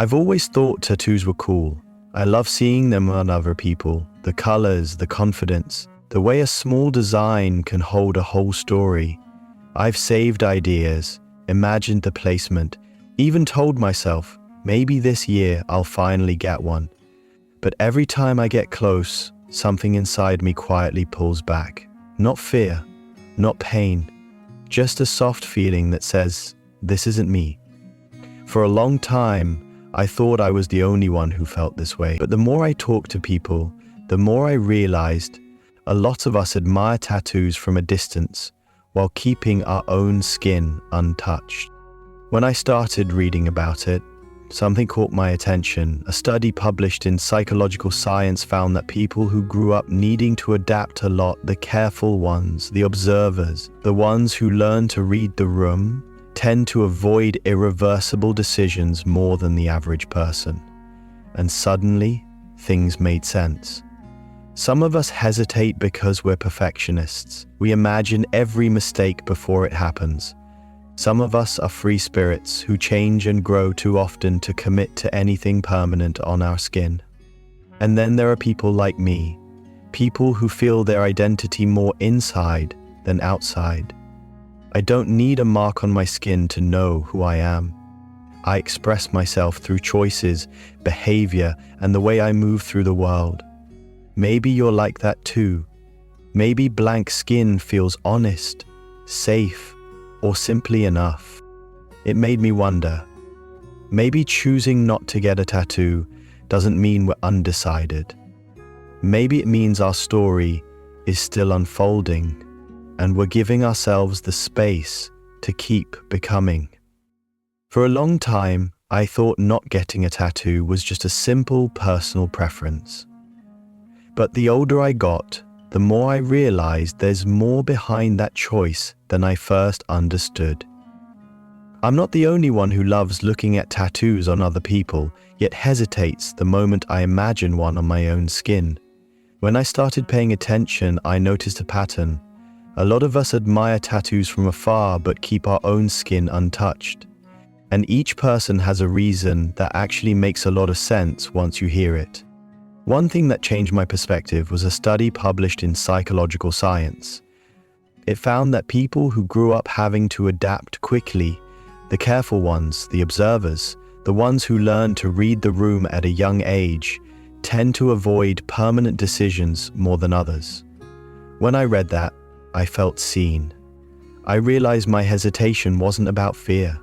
I've always thought tattoos were cool. I love seeing them on other people, the colors, the confidence, the way a small design can hold a whole story. I've saved ideas, imagined the placement, even told myself, maybe this year I'll finally get one. But every time I get close, something inside me quietly pulls back. Not fear, not pain, just a soft feeling that says, this isn't me. For a long time, I thought I was the only one who felt this way. But the more I talked to people, the more I realized a lot of us admire tattoos from a distance while keeping our own skin untouched. When I started reading about it, something caught my attention. A study published in Psychological Science found that people who grew up needing to adapt a lot, the careful ones, the observers, the ones who learn to read the room, tend to avoid irreversible decisions more than the average person. And suddenly, things made sense. Some of us hesitate because we're perfectionists. We imagine every mistake before it happens. Some of us are free spirits who change and grow too often to commit to anything permanent on our skin. And then there are people like me, people who feel their identity more inside than outside. I don't need a mark on my skin to know who I am. I express myself through choices, behavior, and the way I move through the world. Maybe you're like that too. Maybe blank skin feels honest, safe, or simply enough. It made me wonder, maybe choosing not to get a tattoo doesn't mean we're undecided. Maybe it means our story is still unfolding, and we're giving ourselves the space to keep becoming. For a long time, I thought not getting a tattoo was just a simple personal preference. But the older I got, the more I realized there's more behind that choice than I first understood. I'm not the only one who loves looking at tattoos on other people, yet hesitates the moment I imagine one on my own skin. When I started paying attention, I noticed a pattern. A lot of us admire tattoos from afar but keep our own skin untouched. And each person has a reason that actually makes a lot of sense once you hear it. One thing that changed my perspective was a study published in Psychological Science. It found that people who grew up having to adapt quickly, the careful ones, the observers, the ones who learn to read the room at a young age, tend to avoid permanent decisions more than others. When I read that, I felt seen. I realized my hesitation wasn't about fear.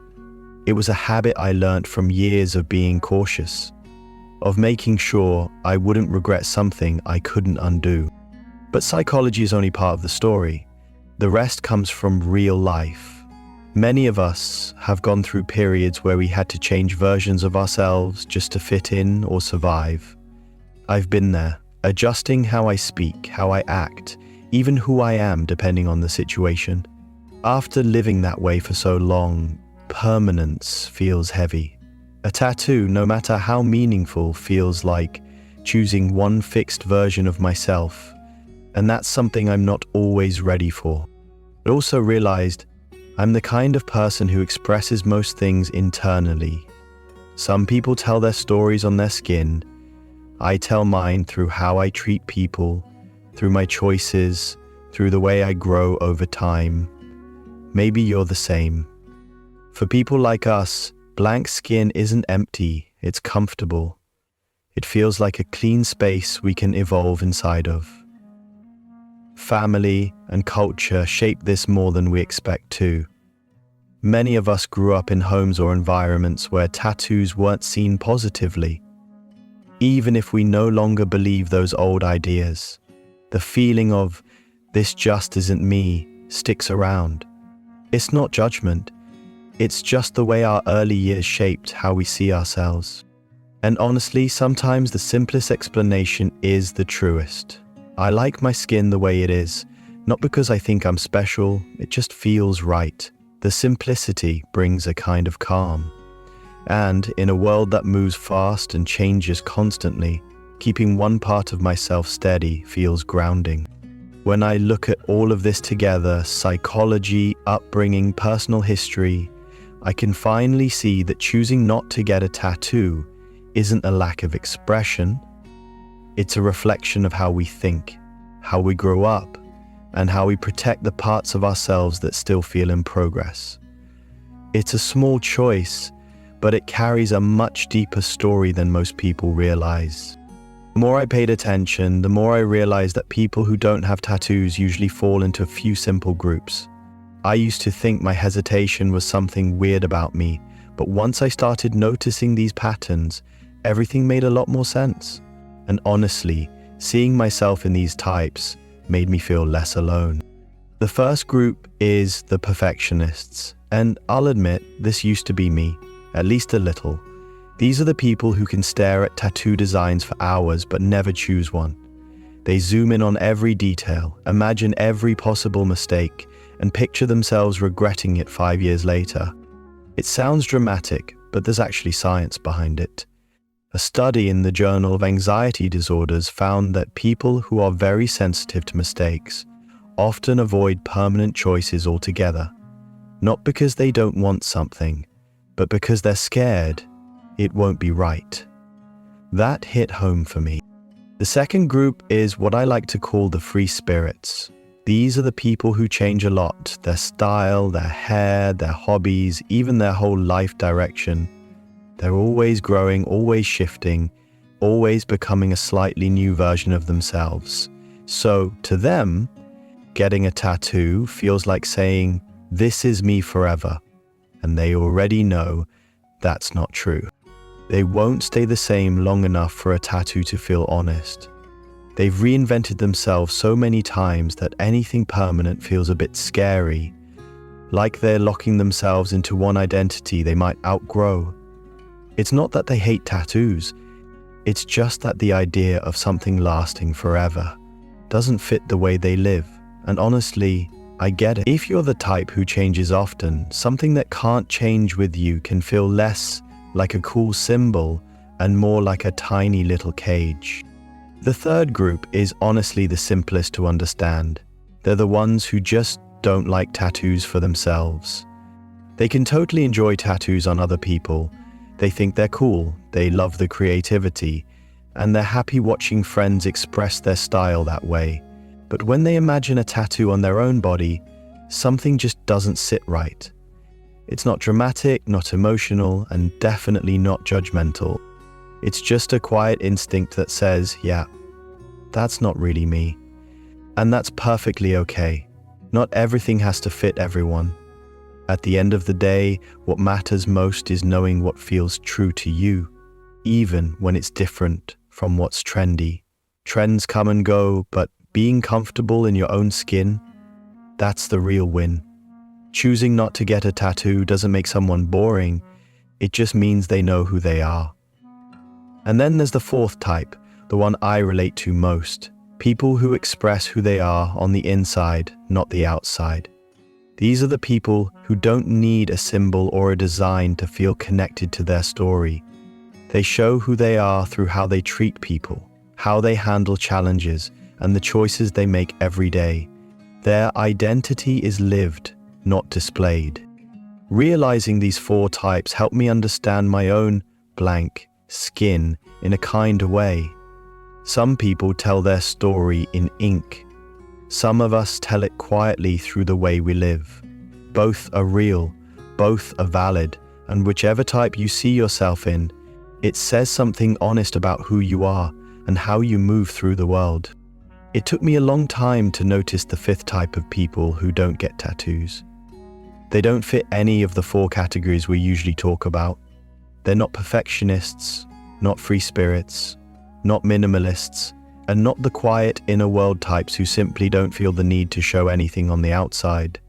It was a habit I learned from years of being cautious, of making sure I wouldn't regret something I couldn't undo. But psychology is only part of the story. The rest comes from real life. Many of us have gone through periods where we had to change versions of ourselves just to fit in or survive. I've been there, adjusting how I speak, how I act, even who I am depending on the situation. After living that way for so long, permanence feels heavy. A tattoo, no matter how meaningful, feels like choosing one fixed version of myself, and that's something I'm not always ready for. I also realized I'm the kind of person who expresses most things internally. Some people tell their stories on their skin. I tell mine through how I treat people, through my choices, through the way I grow over time. Maybe you're the same. For people like us, blank skin isn't empty, it's comfortable. It feels like a clean space we can evolve inside of. Family and culture shape this more than we expect to. Many of us grew up in homes or environments where tattoos weren't seen positively. Even if we no longer believe those old ideas, the feeling of, this just isn't me, sticks around. It's not judgment. It's just the way our early years shaped how we see ourselves. And honestly, sometimes the simplest explanation is the truest. I like my skin the way it is, not because I think I'm special, it just feels right. The simplicity brings a kind of calm. And in a world that moves fast and changes constantly, keeping one part of myself steady feels grounding. When I look at all of this together, psychology, upbringing, personal history, I can finally see that choosing not to get a tattoo isn't a lack of expression. It's a reflection of how we think, how we grow up, and how we protect the parts of ourselves that still feel in progress. It's a small choice, but it carries a much deeper story than most people realize. The more I paid attention, the more I realized that people who don't have tattoos usually fall into a few simple groups. I used to think my hesitation was something weird about me, but once I started noticing these patterns, everything made a lot more sense. And honestly, seeing myself in these types made me feel less alone. The first group is the perfectionists, and I'll admit this used to be me, at least a little. These are the people who can stare at tattoo designs for hours but never choose one. They zoom in on every detail, imagine every possible mistake, and picture themselves regretting it 5 years later. It sounds dramatic, but there's actually science behind it. A study in the Journal of Anxiety Disorders found that people who are very sensitive to mistakes often avoid permanent choices altogether, not because they don't want something, but because they're scared it won't be right. That hit home for me. The second group is what I like to call the free spirits. These are the people who change a lot, their style, their hair, their hobbies, even their whole life direction. They're always growing, always shifting, always becoming a slightly new version of themselves. So, to them, getting a tattoo feels like saying, "This is me forever." And they already know that's not true. They won't stay the same long enough for a tattoo to feel honest. They've reinvented themselves so many times that anything permanent feels a bit scary, like they're locking themselves into one identity they might outgrow. It's not that they hate tattoos, it's just that the idea of something lasting forever doesn't fit the way they live. And honestly, I get it. If you're the type who changes often, something that can't change with you can feel less like a cool symbol and more like a tiny little cage. The third group is honestly the simplest to understand. They're the ones who just don't like tattoos for themselves. They can totally enjoy tattoos on other people. They think they're cool, they love the creativity, and they're happy watching friends express their style that way. But when they imagine a tattoo on their own body, something just doesn't sit right. It's not dramatic, not emotional, and definitely not judgmental. It's just a quiet instinct that says, yeah, that's not really me. And that's perfectly okay. Not everything has to fit everyone. At the end of the day, what matters most is knowing what feels true to you, even when it's different from what's trendy. Trends come and go, but being comfortable in your own skin, that's the real win. Choosing not to get a tattoo doesn't make someone boring, it just means they know who they are. And then there's the fourth type, the one I relate to most. People who express who they are on the inside, not the outside. These are the people who don't need a symbol or a design to feel connected to their story. They show who they are through how they treat people, how they handle challenges, and the choices they make every day. Their identity is lived, not displayed. Realizing these four types helped me understand my own blank skin in a kind way. Some people tell their story in ink. Some of us tell it quietly through the way we live. Both are real, both are valid, and whichever type you see yourself in, it says something honest about who you are and how you move through the world. It took me a long time to notice the fifth type of people who don't get tattoos. They don't fit any of the four categories we usually talk about. They're not perfectionists, not free spirits, not minimalists, and not the quiet inner world types who simply don't feel the need to show anything on the outside.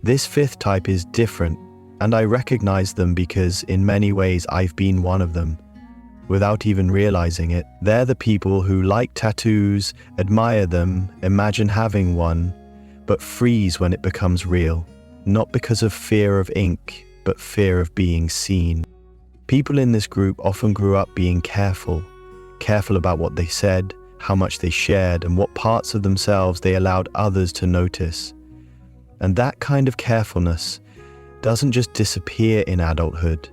This fifth type is different, and I recognize them because in many ways I've been one of them. Without even realizing it, they're the people who like tattoos, admire them, imagine having one, but freeze when it becomes real. Not because of fear of ink, but fear of being seen. People in this group often grew up being careful about what they said, how much they shared, and what parts of themselves they allowed others to notice. And that kind of carefulness, doesn't just disappear in adulthood,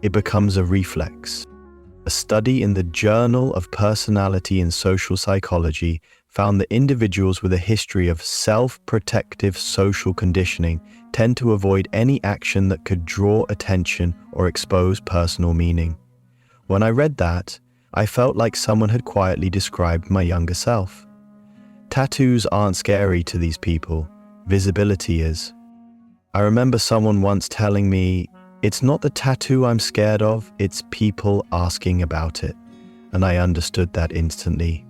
it becomes a reflex. A study in the Journal of Personality and Social Psychology found that individuals with a history of self-protective social conditioning tend to avoid any action that could draw attention or expose personal meaning. When I read that, I felt like someone had quietly described my younger self. Tattoos aren't scary to these people, visibility is. I remember someone once telling me, "It's not the tattoo I'm scared of, it's people asking about it." And I understood that instantly.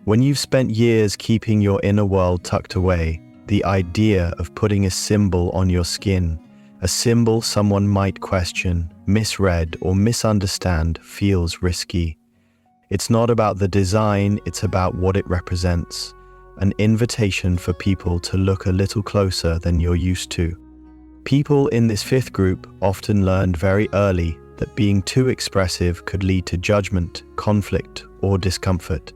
When you've spent years keeping your inner world tucked away, the idea of putting a symbol on your skin, a symbol someone might question, misread, or misunderstand, feels risky. It's not about the design, it's about what it represents, an invitation for people to look a little closer than you're used to. People in this fifth group often learned very early that being too expressive could lead to judgment, conflict, or discomfort.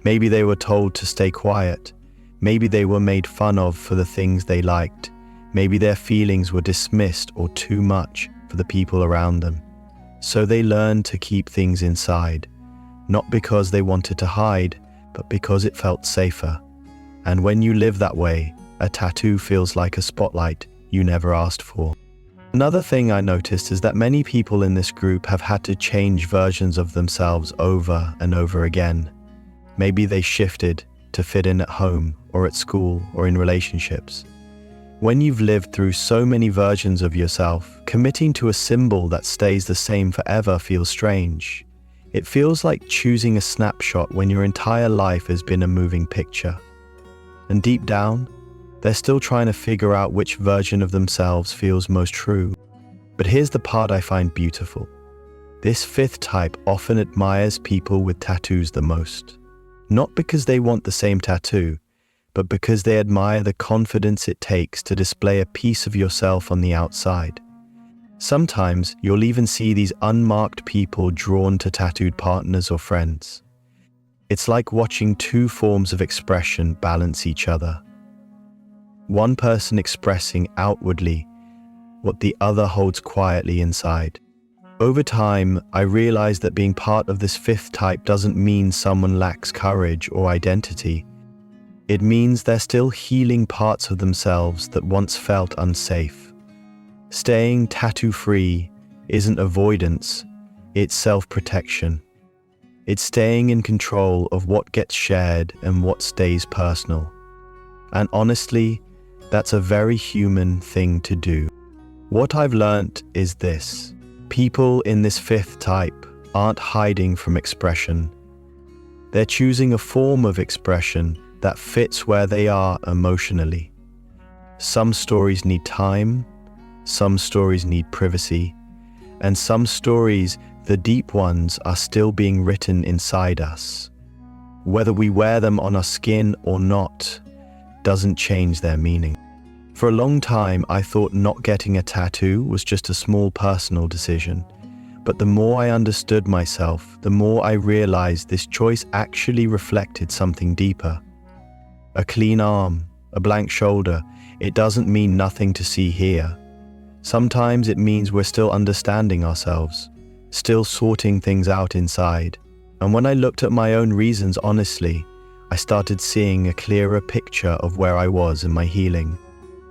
Maybe they were told to stay quiet. Maybe they were made fun of for the things they liked. Maybe their feelings were dismissed or too much for the people around them. So they learned to keep things inside, not because they wanted to hide, but because it felt safer. And when you live that way, a tattoo feels like a spotlight you never asked for. Another thing I noticed is that many people in this group have had to change versions of themselves over and over again. Maybe they shifted to fit in at home or at school or in relationships. When you've lived through so many versions of yourself, committing to a symbol that stays the same forever feels strange. It feels like choosing a snapshot when your entire life has been a moving picture. And deep down, they're still trying to figure out which version of themselves feels most true. But here's the part I find beautiful. This fifth type often admires people with tattoos the most. Not because they want the same tattoo, but because they admire the confidence it takes to display a piece of yourself on the outside. Sometimes you'll even see these unmarked people drawn to tattooed partners or friends. It's like watching two forms of expression balance each other. One person expressing outwardly what the other holds quietly inside. Over time, I realized that being part of this fifth type doesn't mean someone lacks courage or identity. It means they're still healing parts of themselves that once felt unsafe. Staying tattoo-free isn't avoidance, it's self-protection. It's staying in control of what gets shared and what stays personal. And honestly, that's a very human thing to do. What I've learnt is this. People in this fifth type aren't hiding from expression. They're choosing a form of expression that fits where they are emotionally. Some stories need time, some stories need privacy, and some stories, the deep ones, are still being written inside us. Whether we wear them on our skin or not, doesn't change their meaning. For a long time, I thought not getting a tattoo was just a small personal decision. But the more I understood myself, the more I realized this choice actually reflected something deeper. A clean arm, a blank shoulder, it doesn't mean nothing to see here. Sometimes it means we're still understanding ourselves, still sorting things out inside. And when I looked at my own reasons honestly, I started seeing a clearer picture of where I was in my healing.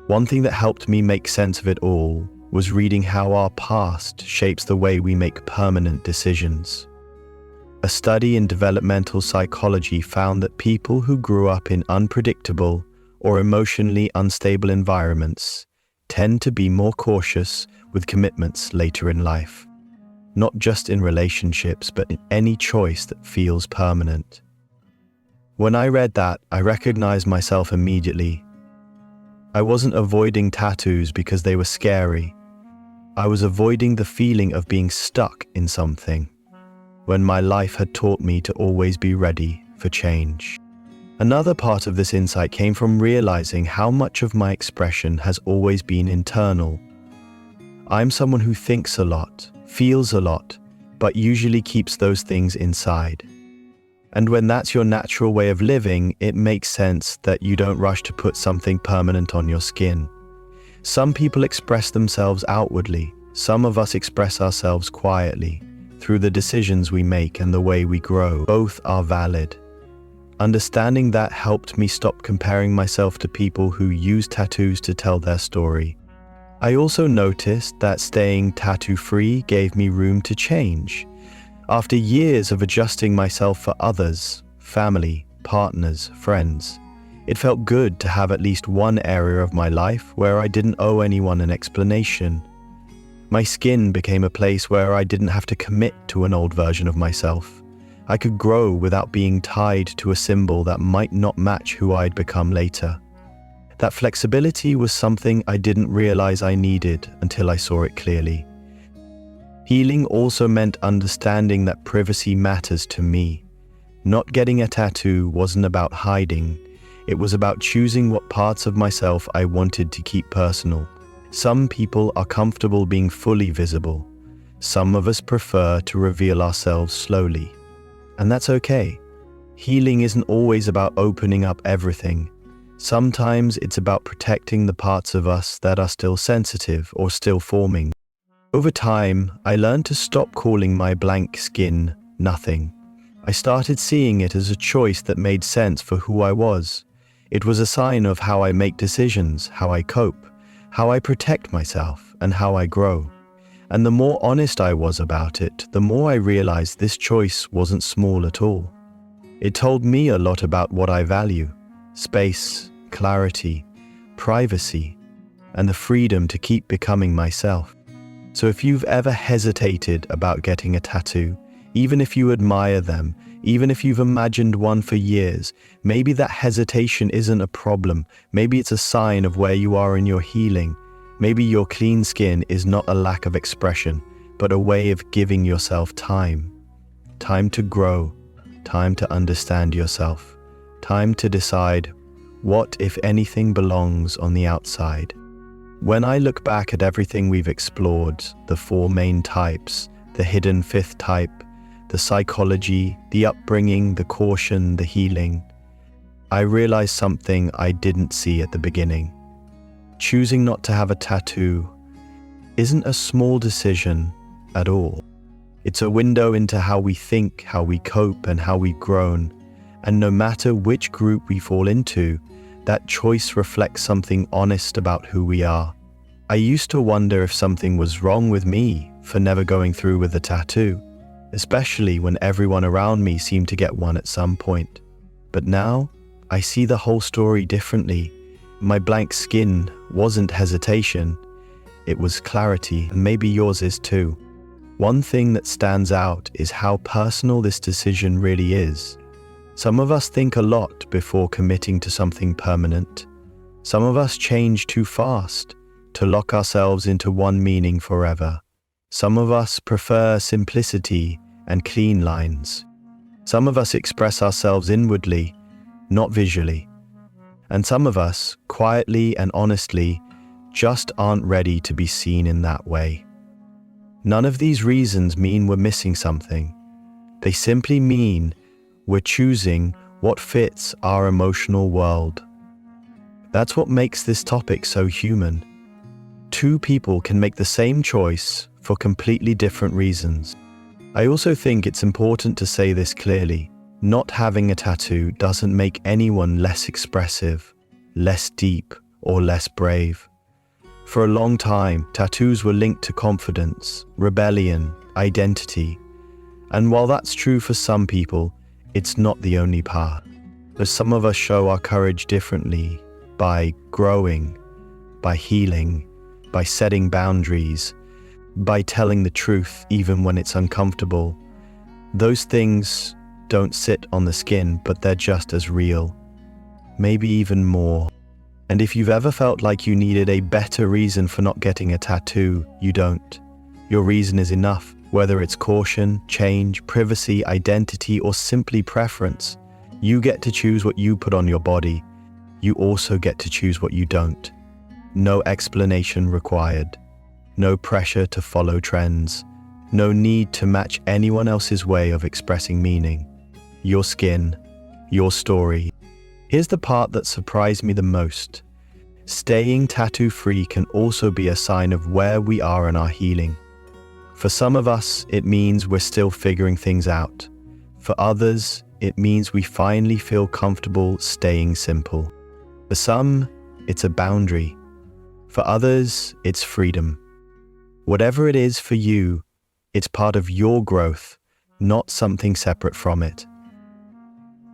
One thing that helped me make sense of it all was reading how our past shapes the way we make permanent decisions. A study in developmental psychology found that people who grew up in unpredictable or emotionally unstable environments tend to be more cautious with commitments later in life, not just in relationships, but in any choice that feels permanent. When I read that, I recognized myself immediately. I wasn't avoiding tattoos because they were scary. I was avoiding the feeling of being stuck in something when my life had taught me to always be ready for change. Another part of this insight came from realizing how much of my expression has always been internal. I'm someone who thinks a lot, feels a lot, but usually keeps those things inside. And when that's your natural way of living, it makes sense that you don't rush to put something permanent on your skin. Some people express themselves outwardly. Some of us express ourselves quietly, through the decisions we make and the way we grow. Both are valid. Understanding that helped me stop comparing myself to people who use tattoos to tell their story. I also noticed that staying tattoo-free gave me room to change. After years of adjusting myself for others, family, partners, friends, it felt good to have at least one area of my life where I didn't owe anyone an explanation. My skin became a place where I didn't have to commit to an old version of myself. I could grow without being tied to a symbol that might not match who I'd become later. That flexibility was something I didn't realize I needed until I saw it clearly. Healing also meant understanding that privacy matters to me. Not getting a tattoo wasn't about hiding. It was about choosing what parts of myself I wanted to keep personal. Some people are comfortable being fully visible. Some of us prefer to reveal ourselves slowly. And that's okay. Healing isn't always about opening up everything. Sometimes it's about protecting the parts of us that are still sensitive or still forming. Over time, I learned to stop calling my blank skin nothing. I started seeing it as a choice that made sense for who I was. It was a sign of how I make decisions, how I cope, how I protect myself, and how I grow. And the more honest I was about it, the more I realized this choice wasn't small at all. It told me a lot about what I value: space, clarity, privacy, and the freedom to keep becoming myself. So if you've ever hesitated about getting a tattoo, even if you admire them, even if you've imagined one for years, maybe that hesitation isn't a problem. Maybe it's a sign of where you are in your healing. Maybe your clean skin is not a lack of expression, but a way of giving yourself time. Time to grow, time to understand yourself, time to decide what, if anything, belongs on the outside. When I look back at everything we've explored, the 4 main types, the hidden 5th type, the psychology, the upbringing, the caution, the healing, I realize something I didn't see at the beginning. Choosing not to have a tattoo isn't a small decision at all. It's a window into how we think, how we cope, and how we've grown. And no matter which group we fall into, that choice reflects something honest about who we are. I used to wonder if something was wrong with me for never going through with a tattoo, especially when everyone around me seemed to get one at some point. But now, I see the whole story differently. My blank skin wasn't hesitation, it was clarity, and maybe yours is too. One thing that stands out is how personal this decision really is. Some of us think a lot before committing to something permanent. Some of us change too fast to lock ourselves into one meaning forever. Some of us prefer simplicity and clean lines. Some of us express ourselves inwardly, not visually. And some of us, quietly and honestly, just aren't ready to be seen in that way. None of these reasons mean we're missing something. They simply mean we're choosing what fits our emotional world. That's what makes this topic so human. 2 people can make the same choice for completely different reasons. I also think it's important to say this clearly. Not having a tattoo doesn't make anyone less expressive, less deep, or less brave. For a long time, tattoos were linked to confidence, rebellion, identity. And while that's true for some people, it's not the only path. But some of us show our courage differently, by growing, by healing, by setting boundaries, by telling the truth even when it's uncomfortable. Those things don't sit on the skin, but they're just as real, maybe even more. And if you've ever felt like you needed a better reason for not getting a tattoo, you don't. Your reason is enough, whether it's caution, change, privacy, identity, or simply preference. You get to choose what you put on your body. You also get to choose what you don't. No explanation required. No pressure to follow trends. No need to match anyone else's way of expressing meaning. Your skin, your story. Here's the part that surprised me the most. staying tattoo-free can also be a sign of where we are in our healing. For some of us, it means we're still figuring things out. For others, it means we finally feel comfortable staying simple. For some, it's a boundary. For others, it's freedom. Whatever it is for you, it's part of your growth, not something separate from it.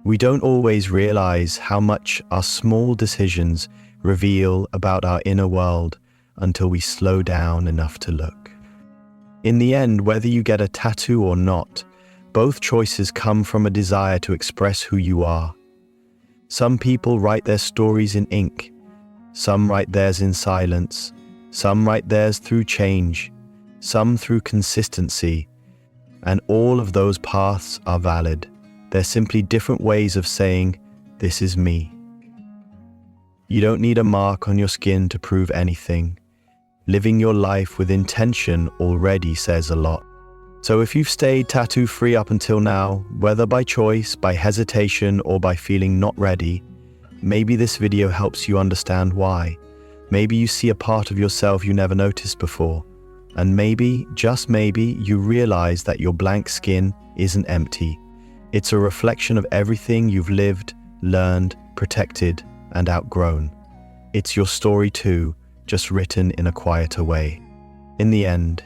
We don't always realize how much our small decisions reveal about our inner world until we slow down enough to look. In the end, whether you get a tattoo or not, both choices come from a desire to express who you are. Some people write their stories in ink. Some write theirs in silence. Some write theirs through change. Some through consistency. And all of those paths are valid. They're simply different ways of saying, "This is me." You don't need a mark on your skin to prove anything. Living your life with intention already says a lot. So if you've stayed tattoo-free up until now, whether by choice, by hesitation, or by feeling not ready, maybe this video helps you understand why. Maybe you see a part of yourself you never noticed before. And maybe, just maybe, you realize that your blank skin isn't empty. It's a reflection of everything you've lived, learned, protected, and outgrown. It's your story too, just written in a quieter way. In the end,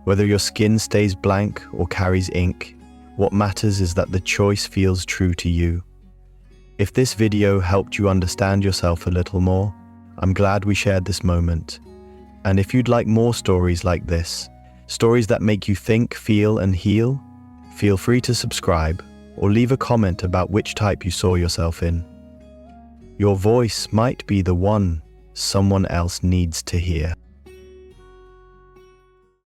whether your skin stays blank or carries ink, what matters is that the choice feels true to you. If this video helped you understand yourself a little more, I'm glad we shared this moment. And if you'd like more stories like this, stories that make you think, feel, and heal, feel free to subscribe or leave a comment about which type you saw yourself in. Your voice might be the one someone else needs to hear.